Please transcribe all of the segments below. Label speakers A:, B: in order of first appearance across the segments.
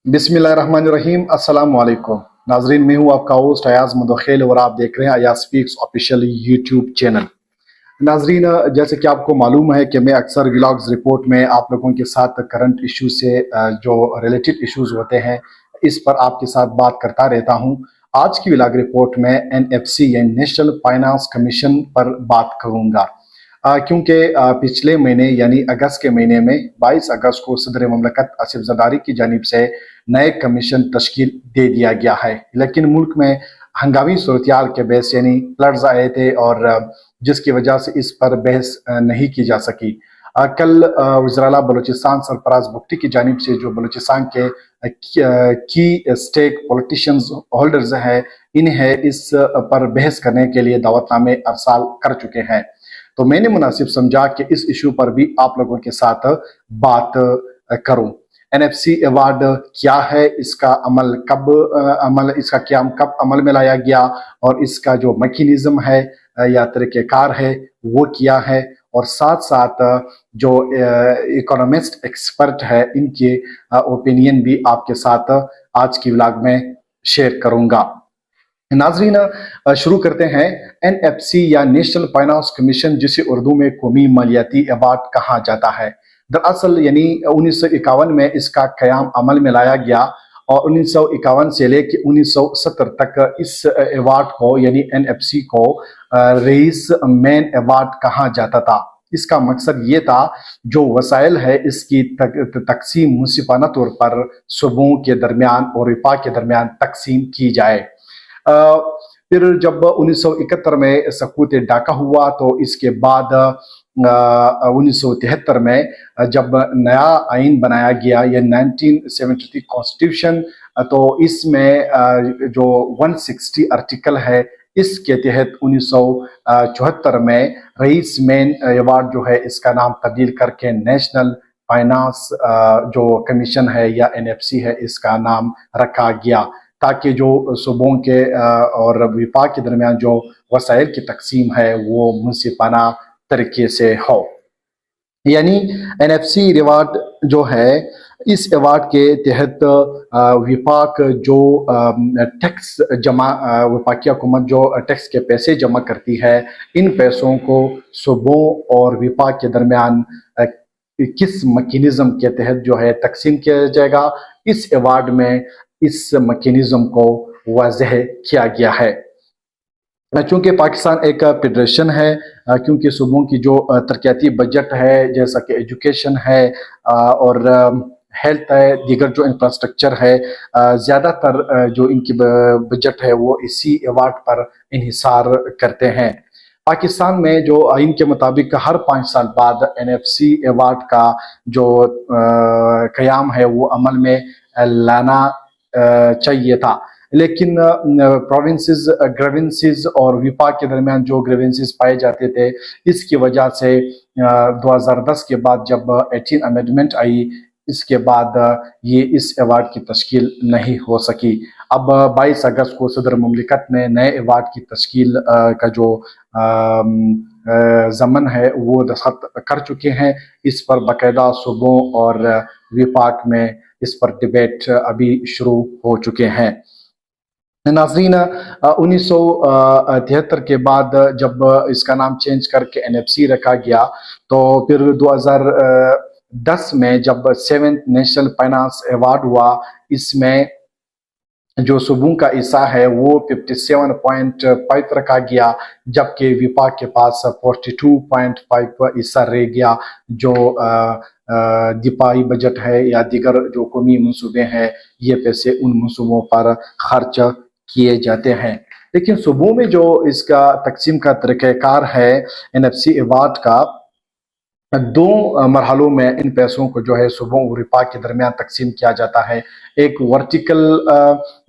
A: बिस्मिल्लाहिर्रहमानिर्रहीम। अस्सलाम वालेकुम नाजरीन, मैं हूँ आपका होस्ट अयाज मुदखिल और आप देख रहे हैं Ayaz speaks official YouTube channel. नाजरीन, जैसे कि आपको मालूम है कि मैं अक्सर व्लॉग्स रिपोर्ट में आप लोगों के साथ करंट इशू से जो रिलेटेड इश्यूज होते हैं इस पर आपके साथ बात करता रहता हूँ। आज की व्लॉग रिपोर्ट में एनएफसी यानी नेशनल फाइनेंस कमीशन पर बात करूँगा, क्योंकि पिछले महीने यानी अगस्त के महीने में 22 अगस्त को सदर ममलकत आसिफ जरदारी की जानिब से नए कमीशन तश्कील दे दिया गया है, लेकिन मुल्क में हंगामी सूरत के बहस यानी फ्लड्स आए थे और जिसकी वजह से इस पर बहस नहीं की जा सकी। कल वज़ीर-ए-आला बलूचिस्तान सरफराज बुगटी की जानिब से जो बलूचिस्तान के की स्टेक पॉलिटिशियंस होल्डर्स हैं, इन्हें इस पर बहस करने के लिए दावतनामे अरसाल कर चुके हैं। तो मैंने मुनासिब समझा कि इस इशू पर भी आप लोगों के साथ बात करूं। एनएफसी अवार्ड क्या है, इसका इसका क्याम कब अमल में लाया गया और इसका जो मैकेनिज्म है या तरीक़ेकार है वो क्या है, और साथ साथ जो इकोनॉमिस्ट एक्सपर्ट है इनके ओपिनियन भी आपके साथ आज की व्लॉग में शेयर करूंगा। नाजरीन, शुरू करते हैं। एनएफसी या नेशनल फाइनेंस कमीशन, जिसे उर्दू में कौमी मालियाती अवार्ड कहा जाता है, दरअसल यानी 1951 में इसका क़याम अमल में लाया गया और 1951 से लेकर 1970 तक इस अवार्ड को यानी एनएफसी को रईस मेन अवार्ड कहा जाता था। इसका मकसद ये था जो वसाइल है इसकी तकसीम मुनसिफाना तौर पर सूबों के दरमियान और विफाक के दरमियान तकसीम की जाए। फिर जब 1971 में सकूत डाका हुआ तो इसके बाद 1973 में जब नया आइन बनाया गया, ये 1973 कॉन्स्टिट्यूशन, तो इसमें जो 160 आर्टिकल है इसके तहत 1974 में रईस मेन अवार्ड जो है इसका नाम तब्दील करके नेशनल फाइनेंस जो कमीशन है या एनएफसी है इसका नाम रखा गया, ताकि जो सूबों के और विफाक के दरमियान जो वसाइल की तकसीम है वो मुनसिफाना तरीके से हो। यानी एनएफसी रिवार्ड जो है, इस अवार्ड के तहत विफाक जो टैक्स जमा वफाकी हुकूमत जो टैक्स के पैसे जमा करती है, इन पैसों को सूबों और विफाक के दरमियान किस मैकेनिज्म के तहत जो है तकसीम किया जाएगा, इस अवार्ड में इस मैकेनिज्म को वाज़ह किया गया है। चूँकि पाकिस्तान एक फेडरेशन है, क्योंकि सूबों की जो तरक्याती बजट है जैसा कि एजुकेशन है और हेल्थ है, दीगर जो इंफ्रास्ट्रक्चर है, ज़्यादातर जो इनकी बजट है वो इसी अवार्ड पर इन्हिसार करते हैं। पाकिस्तान में जो आइन के मुताबिक हर 5 साल बाद एनएफसी अवार्ड का जो क़याम है वो अमल में लाना चाहिए था, लेकिन प्रोविंसेस ग्रीवेंसेस और विफाक के दरमियान जो ग्रीवेंसेस पाए जाते थे, इसकी वजह से 2010 के बाद जब 18 अमेंडमेंट आई, इसके बाद ये इस अवार्ड की तश्कील नहीं हो सकी। अब 22 अगस्त को सदर मुमलिकत ने नए अवार्ड की तश्कील का जो ज़मन है वो दस्तखत कर चुके हैं। इस पर बाकायदा सूबों और विफाक में इस पर डिबेट अभी शुरू हो चुके हैं। नाज़रीन, 1973 के बाद जब इसका नाम चेंज करके एनएफसी रखा गया, तो फिर 2010 में जब 7th नेशनल फाइनेंस अवार्ड हुआ, इसमें जो सूबों का हिस्सा है वो 57.5 रखा गया, जबकि विफाक के पास 42.5 हिस्सा रह गया। जो दिफाई बजट है या दीगर जो कौमी मंसूबे हैं, ये पैसे उन मंसूबों पर खर्च किए जाते हैं। लेकिन सूबों में जो इसका तकसीम का तरीक़ाकार है एनएफसी अवार्ड का, 2 मरहलों में इन पैसों को जो है सूबों और विफाक के दरमियान तकसीम किया जाता है। एक वर्टिकल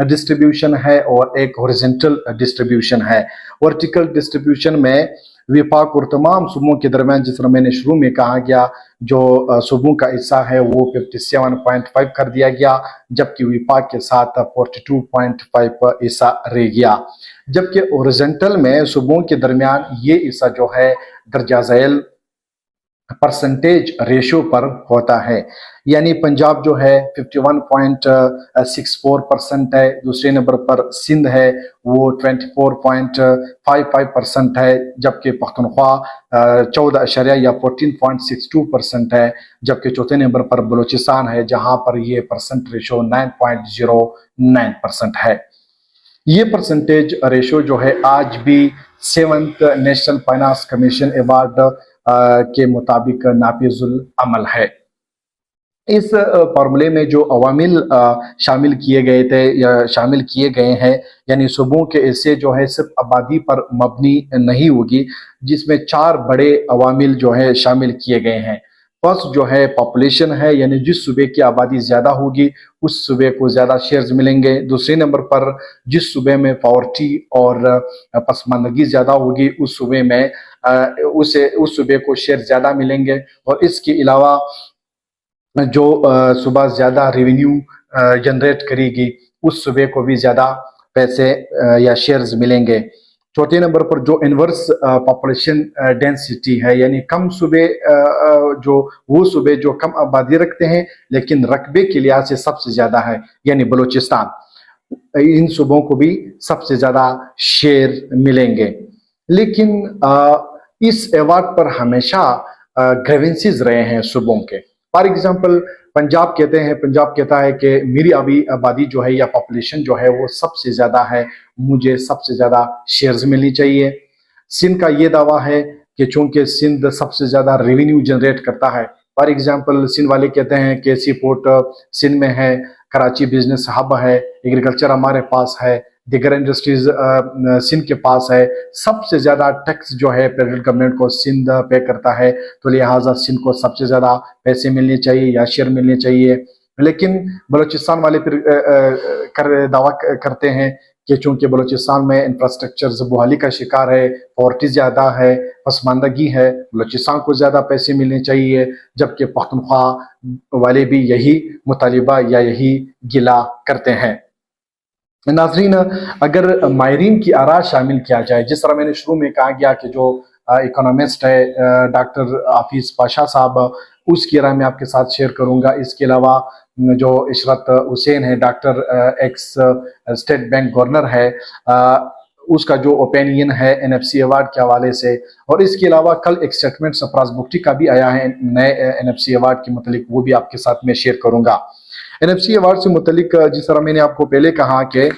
A: डिस्ट्रीब्यूशन है और एक हॉरिजॉन्टल डिस्ट्रीब्यूशन है। वर्टिकल डिस्ट्रीब्यूशन में विफाक और तमाम सूबों के दरमियान, जिस तरह मैंने शुरू में कहा गया, जो सूबों का हिस्सा है वो 57.5 कर दिया गया, जबकि विफाक के साथ 42.5 हिस्सा रह गया। जबकि हॉरिजॉन्टल में सूबों के दरमियान ये हिस्सा जो है दर्जा ज़ैल परसेंटेज रेशो पर होता है। यानी पंजाब जो है 51.64% है, दूसरे नंबर पर सिंध है वो 24.55% है, जबकि पख्तूनख्वा 14 या 14.62% है, जबकि चौथे नंबर पर बलूचिस्तान है जहां पर ये परसेंट रेशो 9.09% है। ये परसेंटेज रेशो जो है आज भी 7th national finance commission award के मुताबिक नाफिजुल अमल है। इस फार्मूले में जो अवामिल शामिल किए गए थे या शामिल किए गए हैं, यानी सूबों के हिस्से जो है सिर्फ आबादी पर मबनी नहीं होगी, जिसमें 4 बड़े अवामिल जो है शामिल किए गए हैं। फर्स्ट जो है पॉपुलेशन है, यानी जिस सूबे की आबादी ज़्यादा होगी उस सूबे को ज़्यादा शेयर्स मिलेंगे। दूसरे नंबर पर जिस सूबे में पॉवर्टी और पसमानदगी ज़्यादा होगी उस सूबे में उस सूबे को शेयर ज़्यादा मिलेंगे। और इसके अलावा जो सूबा ज़्यादा रेवेन्यू जनरेट करेगी उस सूबे को भी ज़्यादा पैसे या शेयर्स मिलेंगे। चौथे नंबर पर जो इन्वर्स पॉपुलेशन डेंसिटी है, यानी कम सूबे जो वो सूबे जो कम आबादी रखते हैं लेकिन रकबे के लिहाज से सबसे ज़्यादा है, यानी बलूचिस्तान, इन सूबों को भी सबसे ज़्यादा शेयर मिलेंगे। लेकिन इस अवार्ड पर हमेशा ग्रीवेंसेस रहे हैं सूबों के। फॉर एग्जांपल पंजाब कहता है कि मेरी अभी आबादी जो है या पॉपुलेशन जो है वो सबसे ज़्यादा है, मुझे सबसे ज़्यादा शेयर्स मिलनी चाहिए। सिंध का ये दावा है कि चूंकि सिंध सबसे ज़्यादा रेवेन्यू जनरेट करता है, फॉर एग्जांपल सिंध वाले कहते हैं कि सी पोर्ट सिंध में है, कराची बिजनेस हब है, एग्रीकल्चर हमारे पास है, दीगर इंडस्ट्रीज सिंध के पास है, सबसे ज़्यादा टैक्स जो है फेडरल गवर्नमेंट को सिंध पे करता है, तो लिहाजा सिंध को सबसे ज़्यादा पैसे मिलने चाहिए या शेयर मिलने चाहिए। लेकिन बलूचिस्तान वाले फिर दावा करते हैं कि चूंकि बलूचिस्तान में इंफ्रास्ट्रक्चर बहाली का शिकार है, पॉवर्टी ज़्यादा है, पसमानदगी है, बलूचिस्तान को ज़्यादा पैसे मिलने चाहिए, जबकि पख्तूनख्वा वाले भी यही मुतालिबा या यही गिला करते हैं। नाजरीन, अगर माहिरीन की आरा शामिल किया जाए, जिस तरह मैंने शुरू में कहा गया कि जो इकोनॉमिस्ट है डॉक्टर हाफिज पाशा साहब, उसकी राय मैं आपके साथ शेयर करूंगा। इसके अलावा जो इशरत हुसैन है, doctor x state bank governor है, उसका जो ओपिनियन है एनएफसी अवार्ड के हवाले से, और इसके अलावा कल एक स्टेटमेंट सरफराज बुख्ती का भी आया है नए एनएफसी अवार्ड के मुतालिक, वो भी आपके साथ में शेयर करूंगा। एनएफसी अवार्ड से मुतालिक जिस तरह मैंने आपको पहले कहा कि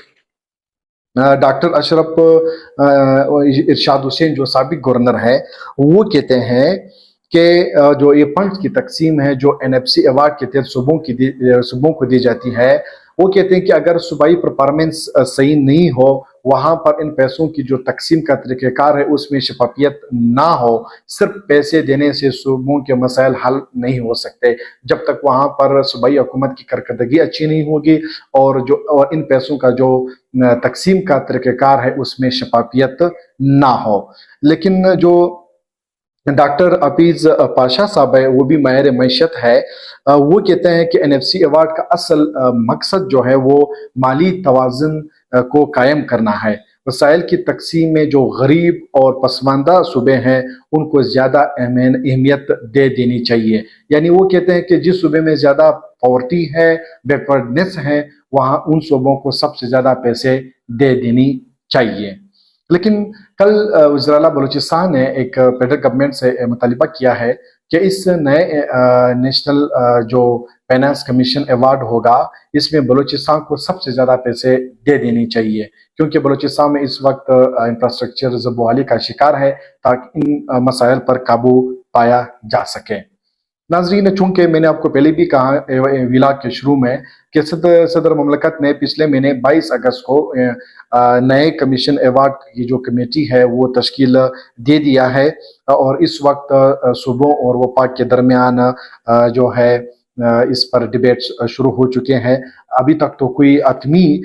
A: डॉक्टर अशरफ इरशाद हुसैन जो साबिक गवर्नर है, वो कहते हैं कि जो ये फंड की तकसीम है जो एनएफसी अवार्ड के तहत सूबों को दी जाती है, वो कहते हैं कि अगर सूबाई परफॉर्मेंस सही नहीं हो, वहाँ पर इन पैसों की जो तकसीम का तरीक़ाकार है उसमें शफाफियत ना हो, सिर्फ पैसे देने से सूबों के मसाइल हल नहीं हो सकते जब तक वहाँ पर सूबाई हुकूमत की कारकर्दगी अच्छी नहीं होगी और इन पैसों का जो तकसीम का तरीक़ाकार है उसमें शफाफियत ना हो। लेकिन जो डॉक्टर हाफिज पाशा साहब है, वो भी माहिर मैशत है, वो कहते हैं कि एनएफसी अवार्ड का असल मकसद जो है वो माली तवाज़ुन को कायम करना है। वसाइल की तकसीम में जो गरीब और पसमानदा सूबे हैं उनको ज़्यादा अहमियत दे देनी चाहिए। यानी वो कहते हैं कि जिस सूबे में ज़्यादा पॉवर्टी है, बैकवर्डनेस है, वहाँ उन सूबों को सबसे ज़्यादा पैसे दे देनी चाहिए। लेकिन कल वज़ीर-ए-आला बलूचिस्तान ने एक फेडरल गवर्नमेंट से मुतालिबा किया है कि इस नए नेशनल जो फाइनेंस कमीशन अवार्ड होगा, इसमें बलूचिस्तान को सबसे ज़्यादा पैसे दे देनी चाहिए, क्योंकि बलूचिस्तान में इस वक्त इंफ्रास्ट्रक्चर बहाली का शिकार है, ताकि इन मसाइल पर काबू पाया जा सके। नाजरीन, चूंकि मैंने आपको पहले भी कहा विला के शुरू में कि सदर ममलकत ने पिछले महीने 22 अगस्त को नए कमीशन अवार्ड की जो कमेटी है वो तश्कील दे दिया है, और इस वक्त सूबों और वफाक के दरमियान जो है इस पर डिबेट्स शुरू हो चुके हैं। अभी तक तो कोई हतमी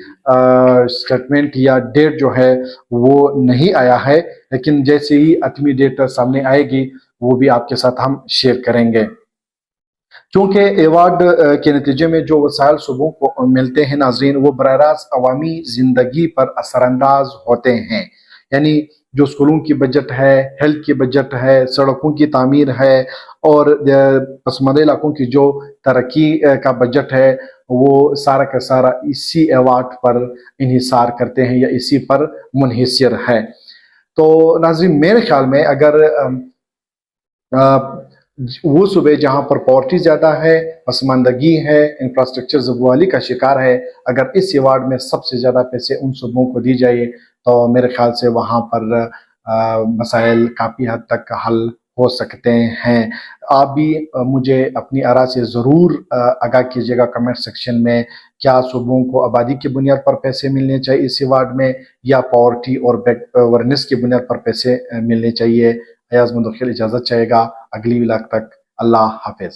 A: स्टेटमेंट या डेट जो है वो नहीं आया है, लेकिन जैसे ही हतमी डेट सामने आएगी वो भी आपके साथ हम शेयर करेंगे। क्योंकि अवार्ड के नतीजे में जो वसाइल सूबों को मिलते हैं नाजरीन, वो बराह रास्त अवामी ज़िंदगी पर असरअंदाज होते हैं। यानी جو स्कूलों की बजट है, हेल्थ की बजट है, सड़कों की तामीर है और पसमानदा इलाकों की जो तरक्की का बजट है, वो सारा का सारा इसी अवार्ड पर इन्हिसार करते हैं या इसी पर मुनहिसर है। तो नाज़रीन, मेरे ख्याल में अगर वो सूबे जहाँ पर पॉवर्टी ज़्यादा है, पसमानदगी है, इंफ्रास्ट्रक्चर ज़बवाली का शिकार है, अगर इस अवार्ड में सबसे ज़्यादा पैसे उन सूबों को दी जाए तो मेरे ख्याल से वहाँ पर मसाइल काफ़ी हद तक हल हो सकते हैं। आप भी मुझे अपनी आरा से ज़रूर आगाह कीजिएगा कमेंट सेक्शन में, क्या सूबों को आबादी की बुनियाद पर पैसे मिलने चाहिए इस अवार्ड में या पॉवर्टी और बैकवर्डनेस की बुनियाद पर पैसे मिलने चाहिए। अयाज मुंदखिल इजाज़त चाहेगा। अगली व्लॉग तक अल्लाह हाफिज़।